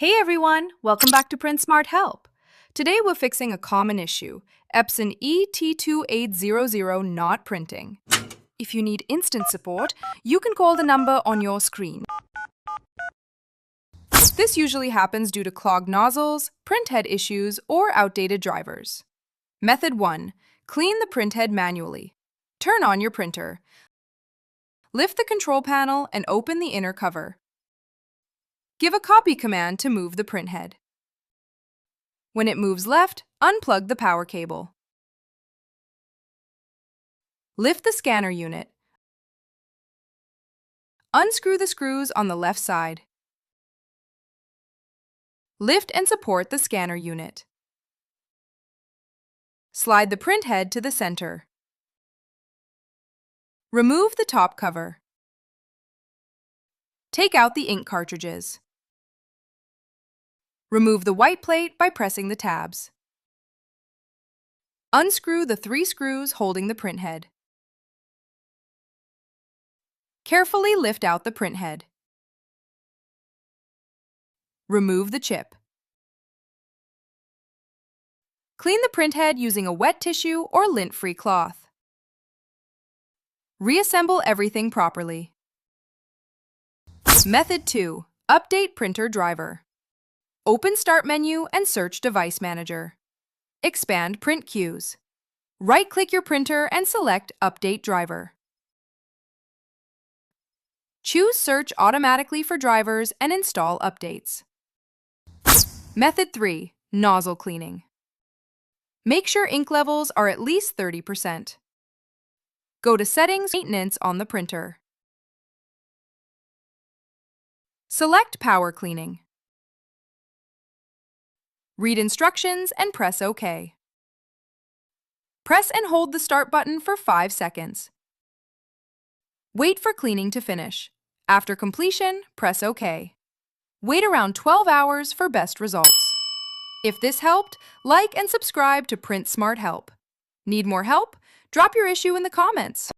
Hey everyone, welcome back to Print Smart Help. Today we're fixing a common issue, Epson ET-2800 not printing. If you need instant support, you can call the number on your screen. This usually happens due to clogged nozzles, printhead issues, or outdated drivers. Method 1. Clean the printhead manually. Turn on your printer. Lift the control panel and open the inner cover. Give a copy command to move the printhead. When it moves left, unplug the power cable. Lift the scanner unit. Unscrew the screws on the left side. Lift and support the scanner unit. Slide the printhead to the center. Remove the top cover. Take out the ink cartridges. Remove the white plate by pressing the tabs. Unscrew the 3 screws holding the printhead. Carefully lift out the printhead. Remove the chip. Clean the printhead using a wet tissue or lint-free cloth. Reassemble everything properly. Method 2. Update printer driver. Open Start menu and search Device Manager. Expand Print Queues. Right-click your printer and select Update Driver. Choose Search automatically for drivers and install updates. Method 3. Nozzle cleaning. Make sure ink levels are at least 30%. Go to Settings, Maintenance on the printer. Select Power Cleaning. Read instructions and press OK. Press and hold the Start button for 5 seconds. Wait for cleaning to finish. After completion, press OK. Wait around 12 hours for best results. If this helped, like and subscribe to Print Smart Help. Need more help? Drop your issue in the comments.